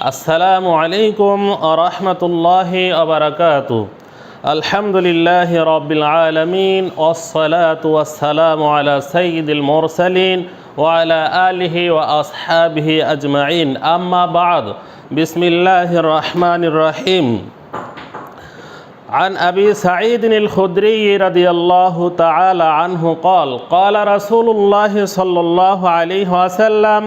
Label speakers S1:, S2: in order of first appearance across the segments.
S1: আসসালামু আলাইকুম ওয়া রাহমাতুল্লাহি ওয়া বারাকাতুহু। আলহামদুলিল্লাহি রাব্বিল আলামিন ওয়াসসালাতু ওয়াসসালামু আলা সাইয়্যিদিল মুরসালিন ওয়া আলা আলিহি ওয়া আসহাবিহি আজমাইন। আম্মা বা'দ। বিসমিল্লাহির রাহমানির রহিম। عن أبي سعيد الخدري رضي الله تعالى عنه قال قال رسول الله صلى الله عليه وسلم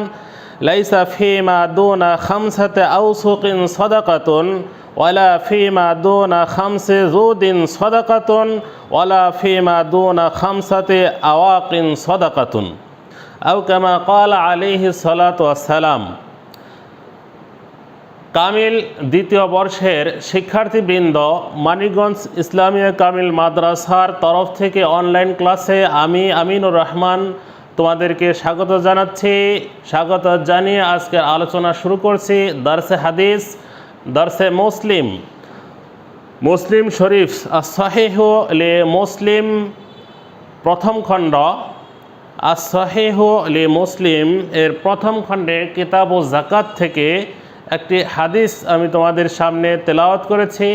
S1: ليس فيما دون 5 أوسق صدقة ولا فيما دون 5 زود صدقة ولا فيما دون 5 أواق صدقة أو كما قال عليه الصلاة والسلام। কামিল দ্বিতীয় বর্ষের শিক্ষার্থীবৃন্দ, মানিকগঞ্জ ইসলামিয়া কামিল মাদ্রাসার তরফ থেকে অনলাইন ক্লাসে আমি আমিনুর রহমান তোমাদেরকে স্বাগত জানাচ্ছি। স্বাগত জানিয়ে আজকের আলোচনা শুরু করছি দারসে হাদিস, দারসে মুসলিম, মুসলিম শরীফ as-সাহিহু লি মুসলিম প্রথম খণ্ড, as-সাহিহু লি মুসলিম এর প্রথম খণ্ডে কিতাবু যাকাত থেকে একটি হাদিস আমি তোমাদের সামনে তেলাওয়াত করেছি।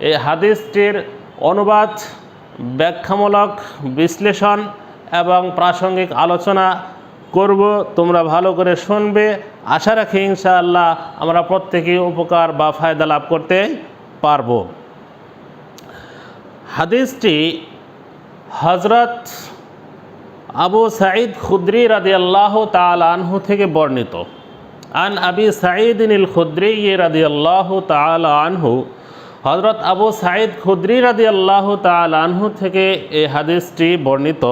S1: এই হাদিসটির অনুবাদ, ব্যাখ্যামূলক বিশ্লেষণ এবং প্রাসঙ্গিক আলোচনা করব। তোমরা ভালো করে শুনবে। আশা রাখি ইনশাআল্লাহ আমরা প্রত্যেকেই উপকার বা ফায়দা লাভ করতে পারব। হাদিসটি হযরত আবু সাঈদ খুদরি রাদিয়াল্লাহু তাআলা আনহু থেকে বর্ণিত। আন আবি সাঈদিনিল খুদরি রাদিয়াল্লাহু তাআলা আনহু, হযরত আবু সাঈদ খুদরি রাদিয়াল্লাহু তাআলা আনহু থেকে এই হাদিসটি বর্ণিত।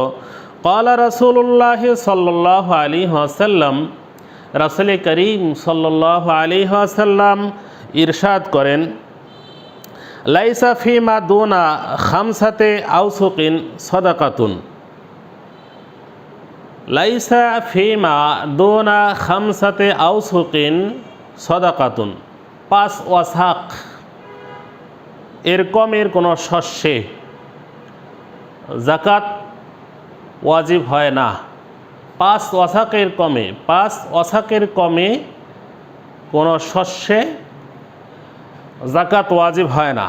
S1: ক্বালা রাসূলুল্লাহ সাল্লাল্লাহু আলাইহি ওয়াসাল্লাম, রাসূল করিম সাল্লাল্লাহু আলাইহি ওয়াসাল্লাম ইরশাদ করেন, লাইসা ফিমা দুনা 5 আওসুকিন সাদাকাতুন। লাইসা ফিমা দুনা 5 আওসুকিন সাদাকাতুন। 5 ওয়াসাক এর কমের কোনো শস্যে যাকাত ওয়াজিব হয় না। 5 ওয়াসাকের কমে, 5 ওয়াসাকের কমে কোনো শস্যে যাকাত ওয়াজিব হয় না।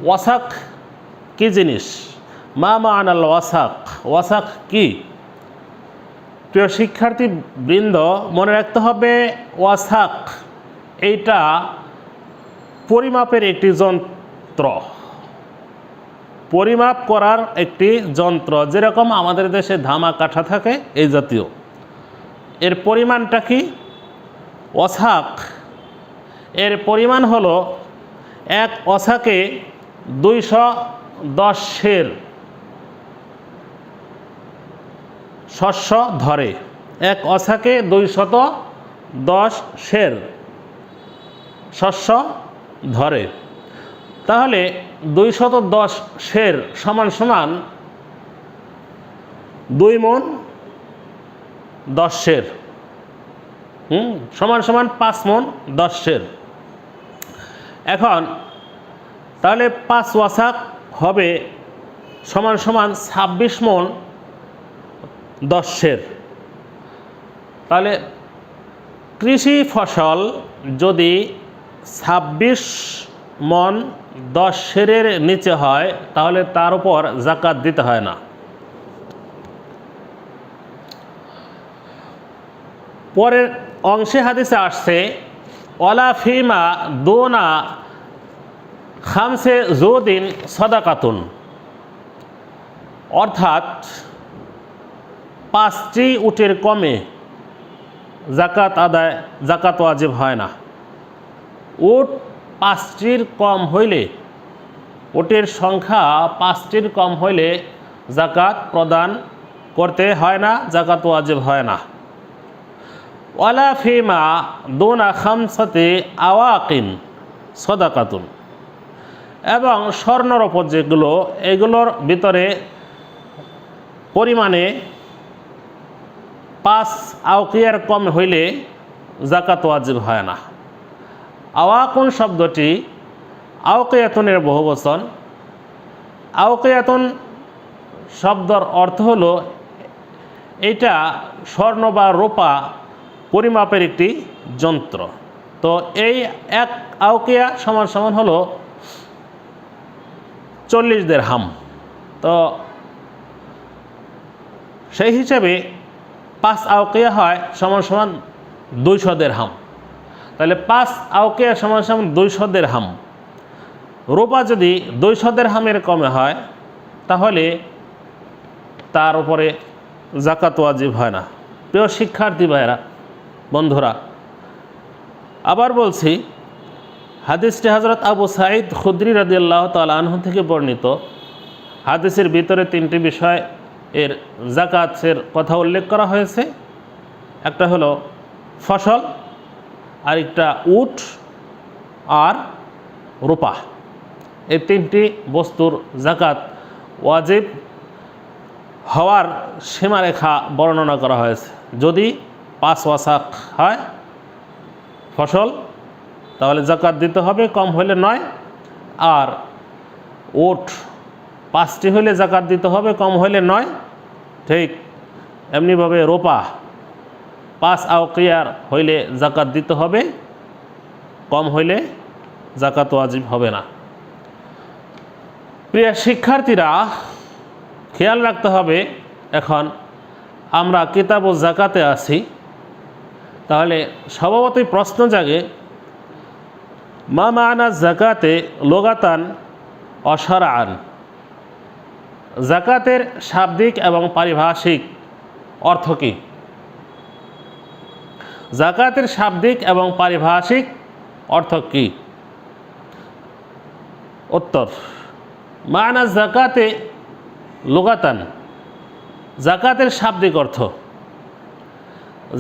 S1: ওয়াসাক কি জিনিস? মা মা'নাল ওয়াসাক? ওয়াসাক কি? প্রিয় শিক্ষার্থী বৃন্দ, মনে রাখতে হবে ওয়াসাক এইটা পরিমাপের একটি যন্ত্র, পরিমাপ করার একটি যন্ত্র। যেরকম আমাদের দেশে ধামা কাঠা থাকে এই জাতীয়। এর পরিমাণটা কি? ওয়াসাক এর পরিমাণ হলো 1 ওয়াসাকে 210 সের শস্য ধরে। 1 ওয়াসাকে 210 সের শস্য ধরে। তাহলে 210 সের সমান সমান 2 মণ 10 সের, সমান সমান 5 মণ 10 সের। এখন তাহলে 5 ওয়াসাক হবে সমান সমান 26 মণ 10 সের। তাহলে কৃষি ফসল যদি 26 মণ 10 সেরের নিচে হয় তাহলে তার উপর যাকাত দিতে হয় না। পরের অংশে হাদিসে আসছে, ওয়ালা ফিমা দুনা 5 জুদিন সাদাকাতুন। অর্থাৎ 5টি উটের কমে যাকাত ওয়াজিব হয় না। উট 5টির কম হইলে, উটের সংখ্যা 5টির কম হইলে যাকাত প্রদান করতে হয় না, যাকাত ওয়াজিব হয় না। ওয়ালা ফিমা দুনা 5 আওয়াকিন সাদাকাতুন। এবং স্বর্ণর ওপর যেগুলো, এগুলোর ভিতরে পরিমাণে 5 আওকিয়ার কম হইলে যাকাত ওয়াজিব হয় না। আওয়াকুন শব্দটি আওকিয়াতুনের বহুবচন। আওকিয়াতুন শব্দের অর্থ হলো এটা স্বর্ণ বা রূপা পরিমাপের একটি যন্ত্র। তো এই এক আউকিয়া সমান সমান হলো 40 দিরহাম। তো সেই হিসাবে 5 আউকিয়া হয় সমান সমান 200 দিরহাম। তাহলে 5 আউকিয়া সমান সমান 200 দিরহাম। রূপা যদি 200 দিরহামের কমে হয় তাহলে তার উপরে যাকাত ওয়াজিব হয় না। প্রিয় শিক্ষার্থী ভাইরা, বন্ধুরা, আবার বলছি, হাদিসটি হযরত আবু সাঈদ খুদরি রাদিয়াল্লাহু তাআলা আনহু থেকে বর্ণিত। হাদিসের ভিতরে 3টি বিষয় এর যাকাতের কথা উল্লেখ করা হয়েছে। একটা হলো ফসল, আরেকটা উট আর রূপা। এই 3টি বস্তুর যাকাত ওয়াজিব হওয়ার সীমারেখা বর্ণনা করা হয়েছে। যদি 5 ওয়াসাক হয় ফসল তাহলে যাকাত দিতে হবে, কম হলে 9। আর উট 5টি হলে যাকাত দিতে হবে, কম হলে 9। ঠিক এমনিভাবে রোপা 5 আউকিয়ার হইলে যাকাত দিতে হবে, কম হইলে যাকাত ওয়াজিব হবে না। প্রিয় শিক্ষার্থীরা, খেয়াল রাখতে হবে, এখন আমরা কিতাবুজ যাকাতে আছি। তাহলে স্বভাবতই প্রশ্ন জাগে, মা মানা যাকাতে লুগাতান ও শারআন। যাকাতের শাব্দিক এবং পারিভাষিক অর্থ কী? যাকাতের শাব্দিক এবং পারিভাষিক অর্থ কী? উত্তর, মানা যাকাতে লুগাতান, যাকাতের শাব্দিক অর্থ,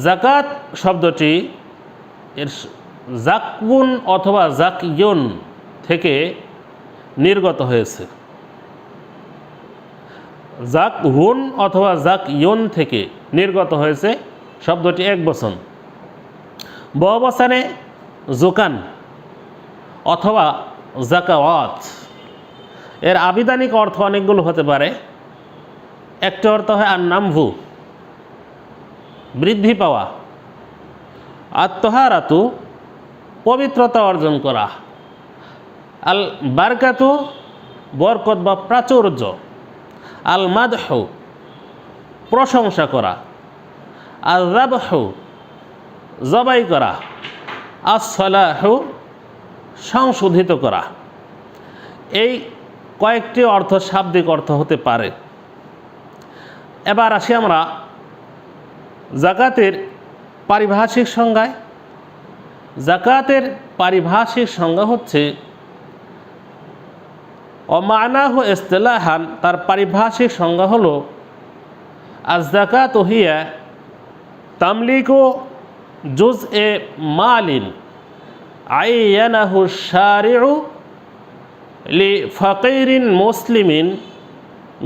S1: যাকাত শব্দটি এর যাকুন অথবা যাকিয়ুন থেকে নির্গত হয়েছে। যাকহুন অথবা যাকিয়ুন থেকে নির্গত হয়েছে। শব্দটি একবচন। বহুবচনে জুকান অথবা যাকাওয়াত। এর আবিধানিক অর্থ অনেকগুলো হতে পারে। একটা অর্থ হয় আন্নামভু, বৃদ্ধি পাওয়া, আত্মহারাতু, পবিত্রতা অর্জন করা, আল বারকাতু, বরকত বা প্রাচুর্য, আল মাদহু, প্রশংসা করা, আল যাবহু, জবাই করা, আস সালাহু, সংশোধিত করা। এই কয়েকটি অর্থ শাব্দিক অর্থ হতে পারে। এবার আসি আমরা যাকাতের পারিভাষিক সংজ্ঞায়। যাকাতের পারিভাষিক সংজ্ঞা হচ্ছে অমানাহু ইসতিলাহান, তার পারিভাষিক সংজ্ঞা হলো আয-যাকাতু হিয়া তামলিকু জুজএ মালিন আইয়ানাহু শারিউ লিফাকিরিন মুসলিমিন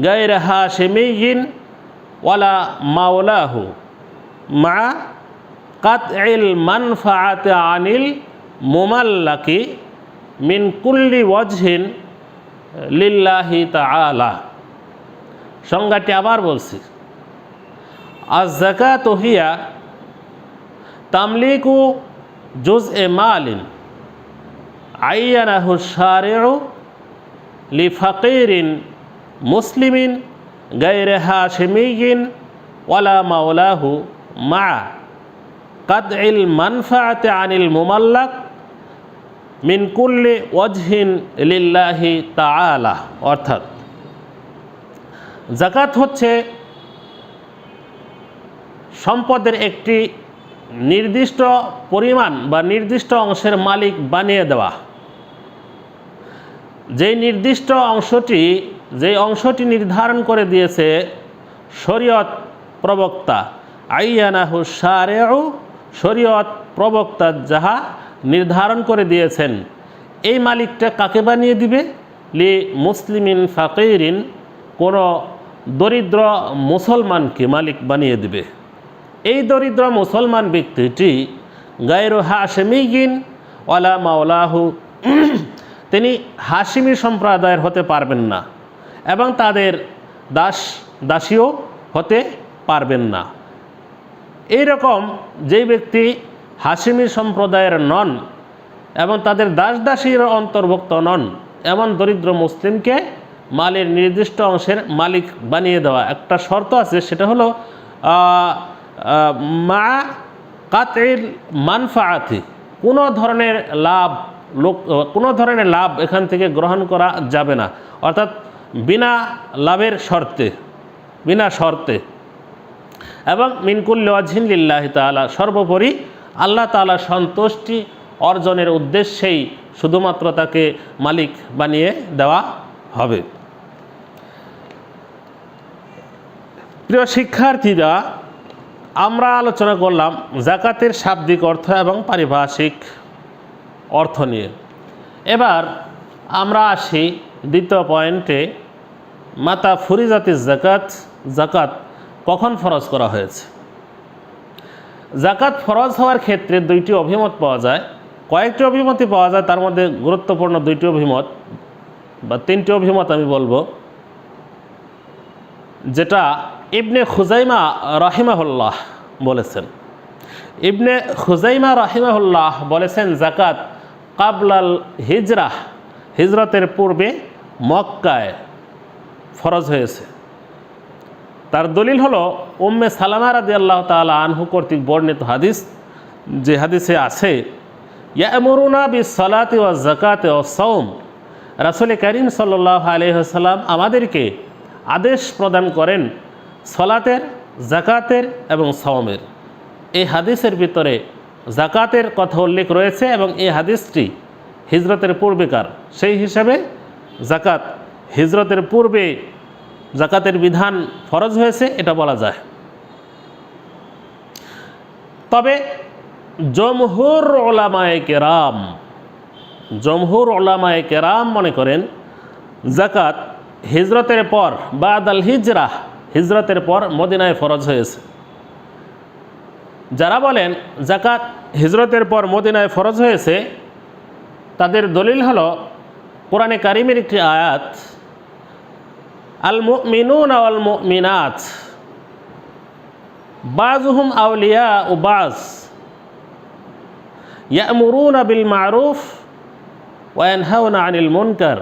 S1: গায়রা হাশিমিয়্যিন ওয়ালা মাওলাহু মা কাতইল মানফাআতি আনিল মুমাল্লাকি মিন কুল্লি ওয়াজহিন লিল্লাহি তাআলা। সংজ্ঞাটি আবার বলছি, আয-যাকাতু হিয়া তামলিকু জুজএ মালিন আইয়ানাহু শারিউ লিফাকিরিন মুসলিমিন গায়রা হাশিমিয়্যিন ওয়ালা মাওলাহু মা কাতইল মানফাআতি আনিল মুমাল্লাক মিন কুল্লি ওয়াজহিন লিল্লাহি তাআলা। অর্থাৎ যাকাত হচ্ছে সম্পদের একটি নির্দিষ্ট পরিমাণ বা নির্দিষ্ট অংশের মালিক বানিয়ে দেওয়া। যেই নির্দিষ্ট অংশটি নির্ধারণ করে দিয়েছে শরীয়ত প্রবক্তা, আইয়ানাহু শারিউ, শরীয়ত প্রবক্তা যাহা নির্ধারণ করে দিয়েছেন, এই মালিকটা কাকে বানিয়ে দিবে? লি মুসলিমিন ফাকিরিন, কোনো দরিদ্র মুসলমানকে মালিক বানিয়ে দিবে। এই দরিদ্র মুসলমান ব্যক্তিটি গায়রু হাশিমিয়্যিন ওয়ালা মাওলাহু, তিনি হাশিমি সম্প্রদায়ের হতে পারবেন না এবং তাদের দাসীও হতে পারবেন না। এই রকম যেই ব্যক্তি হাশিমি সম্প্রদায়ের নন এবং তাদের দাস দাসীর অন্তর্ভুক্ত নন এমন দরিদ্র মুসলিমকে মালের নির্দিষ্ট অংশের মালিক বানিয়ে দেওয়া। একটা শর্ত আছে, সেটা হলো মা কাতিল মানফাআতি, কোনো ধরনের লাভ এখান থেকে গ্রহণ করা যাবে না, অর্থাৎ বিনা লাভের বিনা শর্তে এবং মিনকুল্লি ওয়াজহিন লিল্লাহি তাআলা, সর্বোপরি আল্লাহ তাআলা সন্তুষ্টি অর্জনের উদ্দেশ্যেই শুধুমাত্র তাকে মালিক বানিয়ে দেওয়া হবে। প্রিয় শিক্ষার্থীরা, আমরা আলোচনা করলাম যাকাতের শাব্দিক অর্থ এবং পারিভাষিক অর্থ নিয়ে। এবার আমরা আসি দ্বিতীয় পয়েন্টে, মাতা ফুরিজাতিজ যাকাত, যাকাত কখন ফরজ করা হয়েছে। যাকাত ফরজ হওয়ার ক্ষেত্রে দুইটি অভিমত পাওয়া যায়, কয়েকটি অভিমতই পাওয়া যায়, তার মধ্যে গুরুত্বপূর্ণ দুইটি অভিমত বা তিনটি অভিমত আমি বলবো, যেটা ইবনে খুজাইমা রাহিমাহুল্লাহ বলেছেন। ইবনে খুজাইমা রাহিমাহুল্লাহ বলেছেন যাকাত কাবলাল হিজরাহ, হিজরতের পূর্বে মক্কায় ফরজ হয়েছে। তার দলিল হলো উম্মে সালামা রাদিয়াল্লাহু তাআলা আনহু কর্তৃক বর্ণিত হাদিস, যে হাদিসে আছে ইয়ামুরুনা বিসসালাতি ওয়াজ যাকাতি ওয়াস সাওম, রাসূল কারীম সাল্লাল্লাহু আলাইহি ওয়াসাল্লাম আমাদেরকে আদেশ প্রদান করেন সালাতের, যাকাতের এবং সাওমের। এই হাদিসের ভিতরে যাকাতের কথা উল্লেখ রয়েছে এবং এই হাদিসটি হিজরতের পূর্বেকার, সেই হিসাবে যাকাত হিজরতের পূর্বে যাকাতের বিধান ফরজ হয়েছে এটা বলা যায়। তবে জমহুর উলামায়ে কেরাম মনে করেন যাকাত হিজরতের পর বাদাল হিজরাহ, হিজরতের পর মদিনায় ফরজ হয়েছে। যারা বলেন যাকাত হিজরতের পর মদিনায় ফরজ হয়েছে, তাদের দলিল হলো কোরআনে কারিমের একটি আয়াত, আল মুমিনুনা ওয়াল মুমিনাত বাযুহুম আউলিয়াউ বায ইয়ামুরুনা বিল মা'রুফ ওয়া ইয়ানহাউনা আনিল মুনকার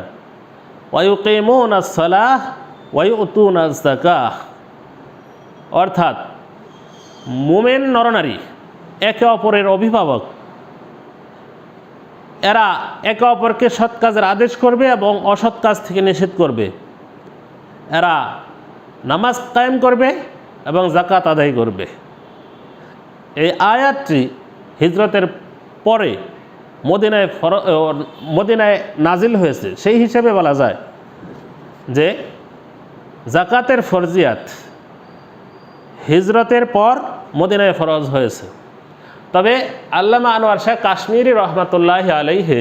S1: ওয়া ইউকিমুনাস সালাহ ওয়া ইউতুনাজ যাকাহ। অর্থাৎ মুমিন নরনারী একে অপরের অভিভাবক, এরা একে অপরকে সৎ কাজের আদেশ করবে এবং অসৎ কাজ থেকে নিষেধ করবে। এরা নামাজ কায়েম করবে এবং যাকাত আদায় করবে। এই আয়াতটি হিজরতের পরে মদিনায় নাজিল হয়েছে, সেই হিসেবে বলা যায় যে যাকাতের ফরজিয়াত হিজরতের পর মদিনায় ফরজ হয়েছে। তবে আল্লামা আনোয়ার শাহ কাশ্মীরি রহমাতুল্লাহি আলাইহি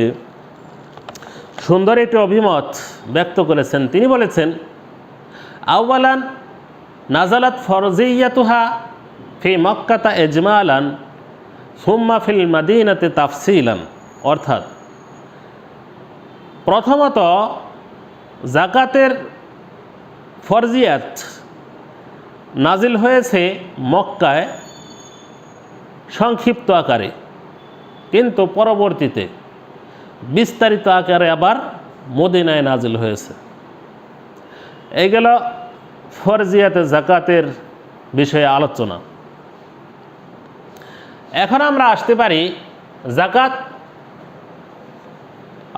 S1: সুন্দর একটি অভিমত ব্যক্ত করেছেন। তিনি বলেছেন, আউয়ালান নাজালাত ফরজিয়াতুহা ফি মক্কাতা ইজমালান সুম্মা ফিল মাদিনাতে তাফসিলান। অর্থাৎ প্রথমত যাকাতের ফরজিয়াত নাজিল হয়েছে মক্কায় সংক্ষিপ্ত আকারে, কিন্তু পরবর্তীতে বিস্তারিত আকারে আবার মদিনায় নাজিল হয়েছে। এই গেল ফরজিয়াতে যাকাতের বিষয়ে আলোচনা। এখন আমরা আসতে পারি যাকাত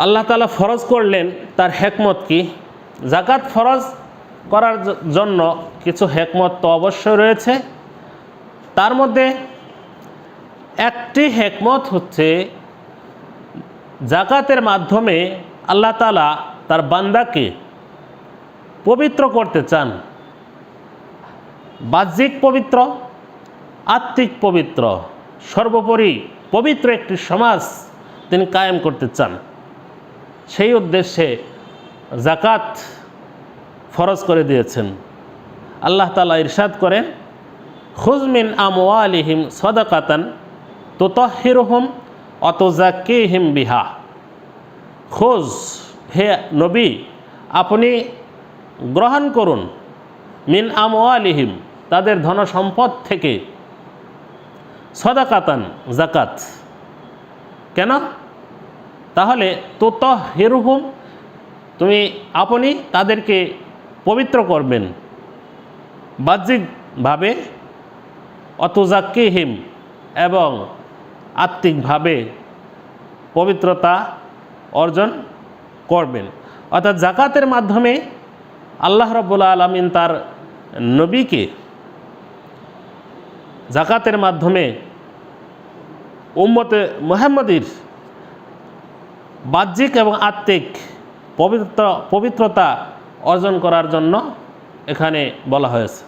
S1: আল্লাহ তাআলা ফরজ করলেন, তার হিকমত কি। যাকাত ফরজ করার জন্য কিছু হিকমত তো অবশ্যই রয়েছে। তার মধ্যে একটি হিকমত হচ্ছে যাকাতের মাধ্যমে আল্লাহ তাআলা তার বান্দাকে পবিত্র করতে চান। বাহ্যিক পবিত্র, আত্মিক পবিত্র, সর্বোপরি পবিত্র একটি সমাজ তিনি কায়েম করতে চান। সেই উদ্দেশ্যে যাকাত ফরজ করে দিয়েছেন। আল্লাহ তাআলা ইরশাদ করেন, খুয মিন আমওয়ালিহিম সাদাকাতান তুতাহহিরুহুম ওয়া তুযাক্কিহিম বিহা। খুয, হে নবী, আপনি গ্রহণ করুন, মিন আমওয়ালিহিম, তাদের ধনসম্পদ থেকে, সদাকাতান, জাকাত। কেন? তাহলে তুতাহহিরুহুম, তুমি আপনি তাদেরকে পবিত্র করবেন বাহ্যিকভাবে, অতুজাক্কিহিম, এবং আত্মিকভাবে পবিত্রতা অর্জন করবেন। অর্থাৎ জাকাতের মাধ্যমে আল্লাহ রাব্বুল আলামিন তার নবীকে জাকাতের মাধ্যমে উম্মতে মুহাম্মাদীর বাহ্যিক এবং আত্মিক পবিত্রতা অর্জন করার জন্য এখানে বলা হয়েছে।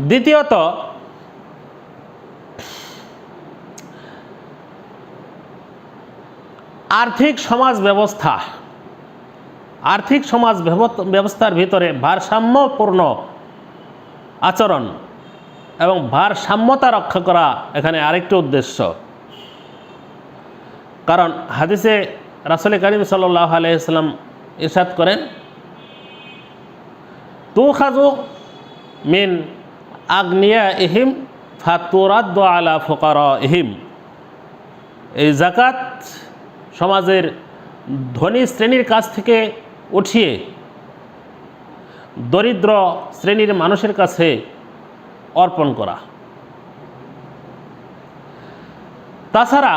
S1: দ্বিতীয়ত, আর্থিক সমাজ ব্যবস্থার ভিতরে ভারসাম্যপূর্ণ আচরণ এবং ভারসাম্যতা রক্ষা করা এখানে আরেকটি উদ্দেশ্য। কারণ হাদিসে রাসূল করিম সাল্লাল্লাহু আলাইহি ওয়াসাল্লাম ইরশাদ করেন, তুখাযু মিন আগনিয়াইহিম ফাতুরাদ্দু আলা ফুকারাইহিম। এই জাকাত সমাজের ধনী শ্রেণীর কাছ থেকে উঠিয়ে দরিদ্র শ্রেণীর মানুষের কাছে অর্পণ করা। তাছাড়া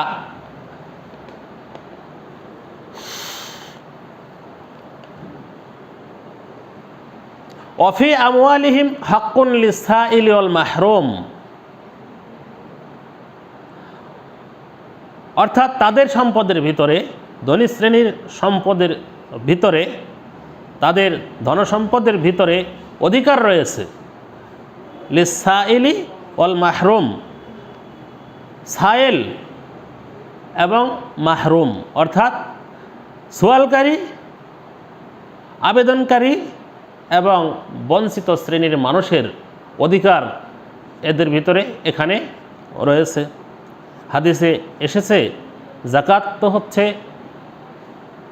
S1: ওয়াফি আমওয়ালিহিম হাক্কুন লিসাইলি ওয়াল মাহরুম, অর্থাৎ তাদের সম্পদের ভিতরে, ধনী শ্রেণীর সম্পদের ভিতরে, তাদের ধনসম্পদের ভিতরে অধিকার রয়েছে লিসাইলি ওয়াল মাহরুম, সায়েল এবং মাহরুম, অর্থাৎ সোয়ালকারী, আবেদনকারী এবং বঞ্চিত শ্রেণীর মানুষের অধিকার এদের ভিতরে এখানে রয়েছে। হাদিসে এসেছে, জাকাত তো হচ্ছে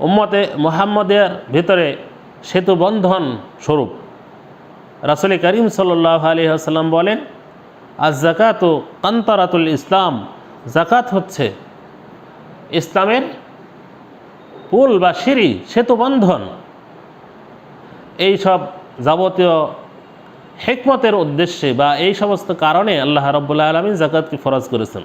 S1: উম্মতে মুহাম্মাদের ভিতরে সেতু বন্ধন স্বরূপ। রাসূল করিম সাল্লাল্লাহু আলাইহি ওয়াসাল্লাম বলেন, আজ জাকাতু কান্তারাতুল ইসলাম, জাকাত হচ্ছে ইসলামের পুল বা সিঁড়ি, সেতু বন্ধন। এই সব যাবতীয় হিকমতের উদ্দেশ্যে বা এই সমস্ত কারণে আল্লাহ রাব্বুল আলামিন জাকাতকে ফরজ করেছেন।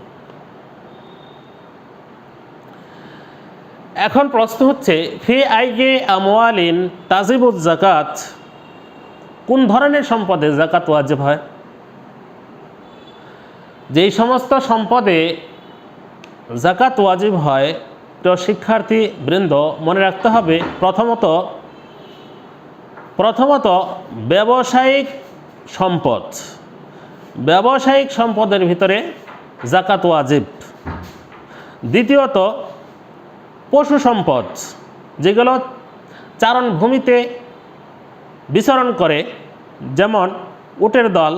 S1: এখন প্রশ্ন হচ্ছে, ফি আইয়ি আমওয়ালিন তাজিবুজ জাকাত, কোন ধরনের সম্পদে জাকাত ওয়াজিব হয়? যেই সমস্ত সম্পদে জাকাত ওয়াজিব হয়, তো শিক্ষার্থী বৃন্দ মনে রাখতে হবে, প্রথমত ব্যবসায়িক সম্পদের ভিতরে জাকাত ওয়াজিব। দ্বিতীয়ত পশু সম্পদ, যেগুলো চারণভূমিতে বিচরণ করে, যেমন উটের দল,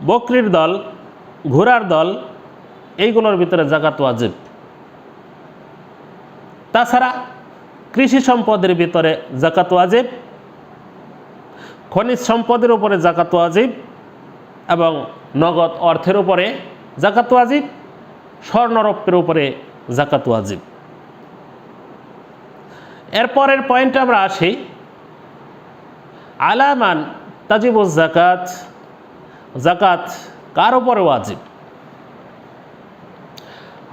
S1: বকরির দল, ঘোড়ার দল, এইগুলোর ভিতরে জাকাত ওয়াজিব। তাছাড়া কৃষি সম্পদের ভিতরে জাকাত ওয়াজিব, খনিজ সম্পদের উপরে জাকাত ওয়াজিব এবং নগদ অর্থের উপরে জাকাত ওয়াজিব, স্বর্ণরৌপ্যের উপরে জাকাত ওয়াজিব। এরপরের পয়েন্টে আমরা আসি, আলামান তাজিবুজ জাকাত, জাকাত কার উপরে ওয়াজিব?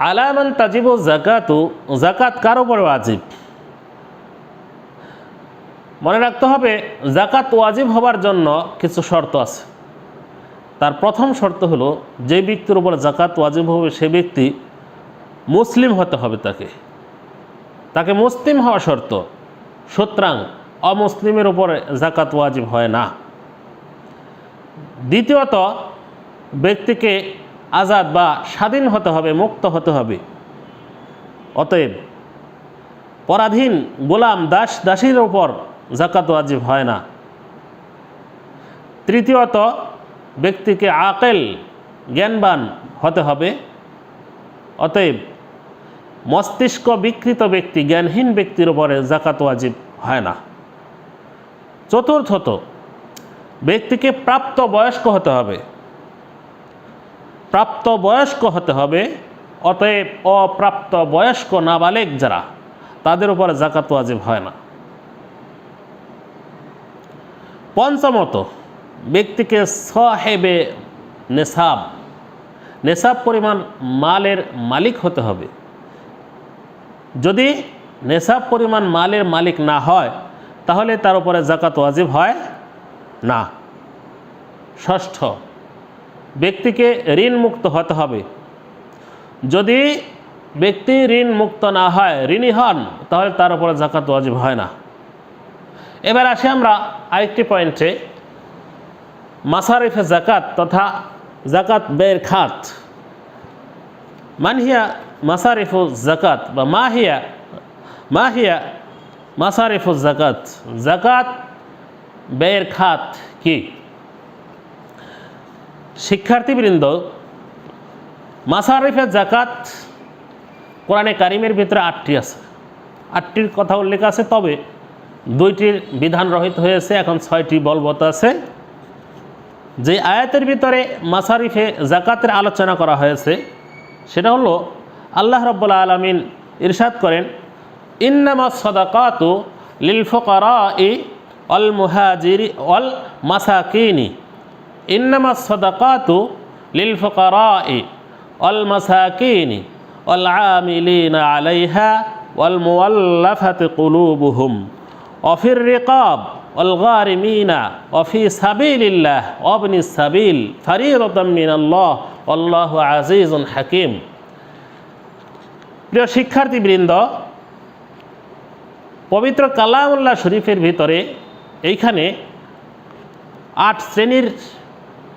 S1: আলামান তাজিবুজ জাকাতু, জাকাত কার উপরে ওয়াজিব? মনে রাখতে হবে, জাকাত ওয়াজিব হবার জন্য কিছু শর্ত আছে। তার প্রথম শর্ত হলো, যে ব্যক্তির উপরে জাকাত ওয়াজিব হবে সে ব্যক্তি মুসলিম হতে হবে, তাকে মুসলিম হওয়া শর্ত। সুতরাং অমুসলিমের উপরে জাকাত ওয়াজিব হয় না। দ্বিতীয়ত, ব্যক্তিকে আজাদ বা স্বাধীন হতে হবে, মুক্ত হতে হবে। অতএব পরাধীন গোলাম দাসীর উপর জাকাত ওয়াজিব হয় না। তৃতীয়ত, ব্যক্তিকে আকেল জ্ঞানবান হতে হবে। অতএব মস্তিষ্ক বিকৃত ব্যক্তি, জ্ঞানহীন ব্যক্তির উপরে জাকাত ওয়াজিব হয় না। চতুর্থত, ব্যক্তিকে প্রাপ্ত বয়স্ক হতে হবে। প্রাপ্তবয়স্ক হতে হবে। অতএব অপ্রাপ্ত বয়স্ক নাবালেগ যারা, তাদের উপরে যাকাত ওয়াজিব হয় না। পঞ্চমত, ব্যক্তিকে সাহেবে নেসাব, নেসাব পরিমাণ মালের মালিক হতে হবে। যদি নেসাব পরিমাণ মালের মালিক না হয়, তাহলে তার উপরে যাকাত ওয়াজিব হয় না। ষষ্ঠ, ব্যক্তিকে ঋণ মুক্ত হতে হবে। যদি ব্যক্তি ঋণ মুক্ত না হয়, ঋণী হন, তাহলে তার উপরে যাকাত ওয়াজিব হয় না। এবার আসি আমরা আরেকটি পয়েন্টে, মাসারিফে যাকাত তথা যাকাত ব্যয়ের খাত। মানহিয়া মাসারিফু যাকাত বা মাহিয়া মাসারিফু যাকাত, যাকাত ব্যয়ের খাত কি? শিক্ষার্থীবৃন্দ, মাসারিফে যাকাত কোরআনে কারিমের ভিতরে 8টি আছে। 8টির কথা উল্লেখ আছে, তবে 2টির বিধান রহিত হয়েছে, এখন 6টি বলবৎ আছে। যে আয়াতের ভিতরে মাসারিফে যাকাতের আলোচনা করা হয়েছে সেটা হলো, আল্লাহ রাব্বুল আলামিন ইরশাদ করেন, ইন্নামাস সাদাকাতু লিল ফুকারাই ওয়াল মুহাজিরি ওয়াল মাসাকিনি, ইন্নামাস সাদাকাতু লিল ফুকারাই ওয়াল মাসাকিনি ওয়াল আমিলিনা আলাইহা ওয়াল মুআল্লাফাতি কুলুবুহুম ওয়া ফির রিকাব ওয়াল গারিমিনা ওয়া ফি সাবিলিল্লাহ ওয়া ইবনিস সাবিল ফারিদাতাম মিনাল্লাহ আল্লাহু আজিজুন হাকিম। প্রিয় শিক্ষার্থীবৃন্দ, পবিত্র কালামুল্লাহ শরীফের ভিতরে এইখানে 8 শ্রেণীর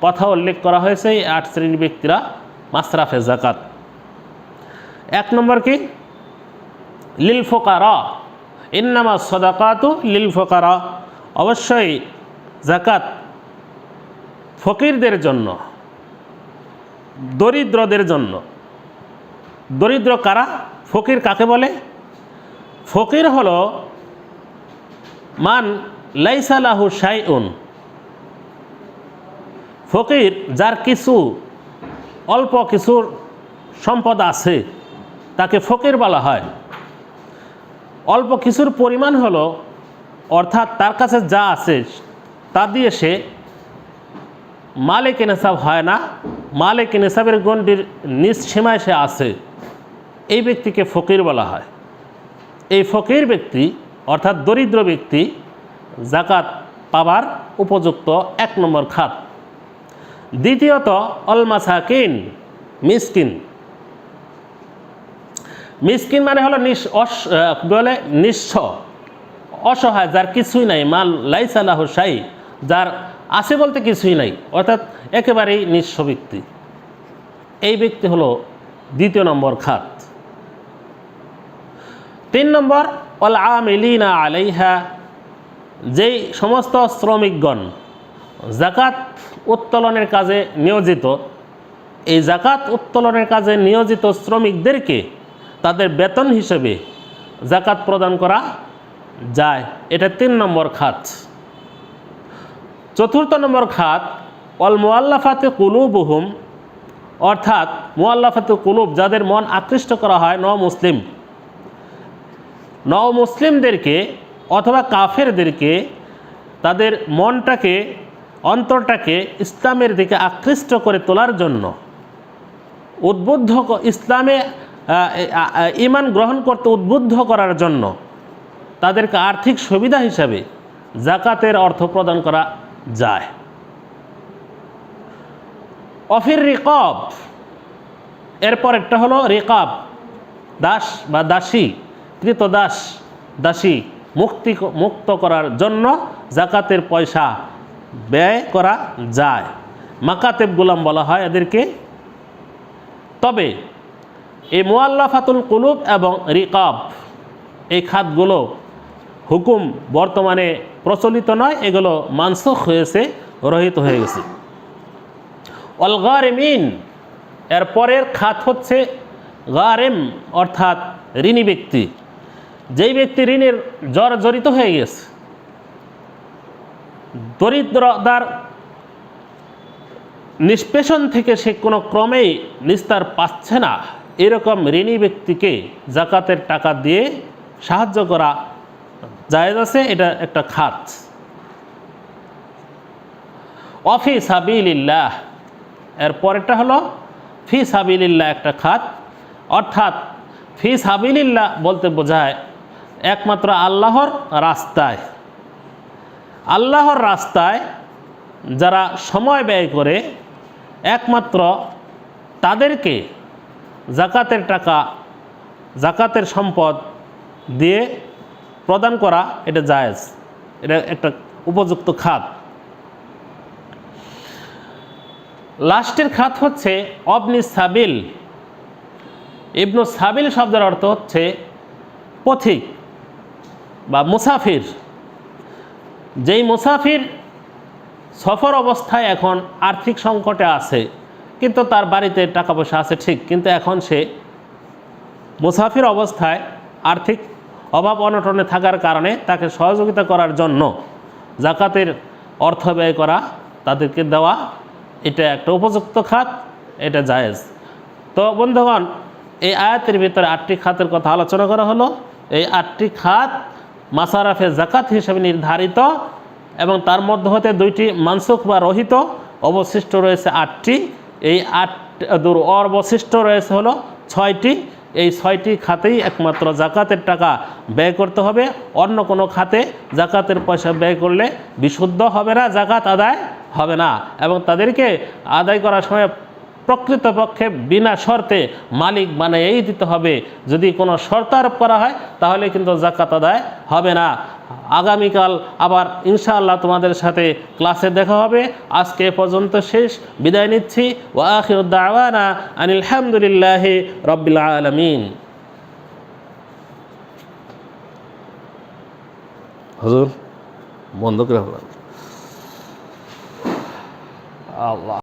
S1: কথা উল্লেখ করা হয়েছে। এই 8 শ্রেণীর ব্যক্তিরা মাসরাফে যাকাত। 1 নম্বর কি? লিল ফুকারা, ইন্নামাস সাদাকাতু লিল ফুকারা, অবশ্যই যাকাত ফকিরদের জন্য, দরিদ্রদের জন্য। দরিদ্র কারা? ফকির কাকে বলে? ফকির হলো মান লাইসা লাহু শাইউন, ফকির যার কিছু অল্প কিছু সম্পদ আছে তাকে ফকির বলা হয়। অল্প কিছুর পরিমাণ হলো, অর্থাৎ তার কাছে যা আছে তা দিয়ে সে মালিক নেসাব হয় না, মালিক নেসাবের গণ্ডির নিজ সীমায় সে আছে, এই ব্যক্তিকে ফকির বলা হয়। এই ফকির ব্যক্তি অর্থাৎ দরিদ্র ব্যক্তি যাকাত পাবার উপযুক্ত 1 নম্বর খাত। দ্বিতীয়ত অল মাসাকিন, মিসকিন। মিসকিন মানে হলো নিঃস্ব, অসহায়, যার কিছুই নাই। মাল লাইসা লাহু শাই, যার আছে বলতে কিছুই নাই, অর্থাৎ একেবারেই নিঃস্ব ব্যক্তি। এই ব্যক্তি হলো 2 নম্বর খাত। 3 নম্বর অল আমিলিনা আলাইহা, যেই সমস্ত শ্রমিকগণ যাকাত উত্তোলনের কাজে নিয়োজিত, এই যাকাত উত্তোলনের কাজে নিয়োজিত শ্রমিকদেরকে তাদের বেতন হিসেবে যাকাত প্রদান করা যায়। এটা 3 নম্বর খাত। 4 নম্বর খাত অল মুআল্লাফাতি কুলুবুহুম, অর্থাৎ মুআল্লাফাতি কুলুব, যাদের মন আকৃষ্ট করা হয়, মুসলিমদেরকে অথবা কাফেরদেরকে, তাদের মনটাকে, অন্তরটাকে ইসলামের দিকে আকৃষ্ট করে তোলার জন্য, উদ্বুদ্ধ, ইসলামে ঈমান গ্রহণ করতে উদ্বুদ্ধ করার জন্য তাদেরকে আর্থিক সুবিধা হিসাবে যাকাতের অর্থ প্রদান করা যায়। অফির রিকাব, এরপর একটা হলো রিকাব, দাস বা দাসী, কৃতদাস, দাসী মুক্ত করার জন্য যাকাতের পয়সা ব্যয় করা যায়। মাকাতেব গোলাম বলা হয় এদেরকে। তবে এই মুআল্লাফাতুল কুলুব এবং রিকাব, এই খাতগুলো হুকুম বর্তমানে প্রচলিত নয়, এগুলো মানসুখ হয়েছে, রহিত হয়ে গেছে। অল গারিমিন, এর পরের খাত হচ্ছে গারেম, অর্থাৎ ঋণী ব্যক্তি। যেই ব্যক্তি ঋণের জর্জরিত হয়ে গেছে, দরিদ্রতার নিষ্পেষণ থেকে সে কোনো ক্রমেই নিস্তার পাচ্ছে না, এরকম ঋণী ব্যক্তিকে জাকাতের টাকা দিয়ে সাহায্য করা জায়েজ আছে। এটা একটা খাত। অফি সাবিলিল্লাহ, এর পরেরটা হলো ফি সাবিলিল্লাহ, একটা খাত। অর্থাৎ ফি সাবিলিল্লাহ বলতে বোঝায় একমাত্র আল্লাহর রাস্তায়। আল্লাহর রাস্তায় যারা সময় ব্যয় করে একমাত্র তাদেরকে জাকাতের টাকা, জাকাতের সম্পদ দিয়ে প্রদান করা এটা জায়েজ, এটা একটা উপযুক্ত খাত। লাস্টের খাত হচ্ছে অবনি সাবিল। ইবনু সাবিল শব্দের অর্থ হচ্ছে পথিক বা মুসাফির। যেই মুসাফির সফর অবস্থায় এখন আর্থিক সংকটে আছে, কিন্তু তার বাড়িতে টাকা পয়সা আছে ঠিক, কিন্তু এখন সে মুসাফির অবস্থায় আর্থিক অভাব অনটনে থাকার কারণে তাকে সহযোগিতা করার জন্য জাকাতের অর্থ ব্যয় করা, তাদেরকে দেওয়া, এটা একটা উপযুক্ত খাত, এটা জায়েজ। তো বন্ধুগণ, এই আয়াতের ভিতরে 8টি খাতের কথা আলোচনা করা হলো। এই 8টি খাত মাসারাফে জাকাত হিসেবে নির্ধারিত এবং তার মধ্যে হতে 2টি মানসুখ বা রহিত, অবশিষ্ট রয়েছে 8টি। এই 8 অবশিষ্ট রয়েছে হলো 6টি। এই 6টি খাতেই একমাত্র জাকাতের টাকা ব্যয় করতে হবে। অন্য কোনো খাতে জাকাতের পয়সা ব্যয় করলে বিশুদ্ধ হবে না, জাকাত আদায় হবে না। এবং তাদেরকে আদায় করার সময় প্রকৃতপক্ষে বিনা শর্তে মালিক বানাইয়েই দিতে হবে। যদি কোনো শর্ত আরোপ করা হয় তাহলে কিন্তু জাকাত আদায় হবে না। আগামীকাল আবার ইনশাআল্লাহ তোমাদের সাথে ক্লাসে দেখা হবে। আজকে এ পর্যন্ত শেষ, বিদায় নিচ্ছি। ওয়া আখিরু দাওয়ানা আনিল হামদুলিল্লাহি রাব্বিল আলামিন। হুজুর বন্ধ করে আল্লাহ।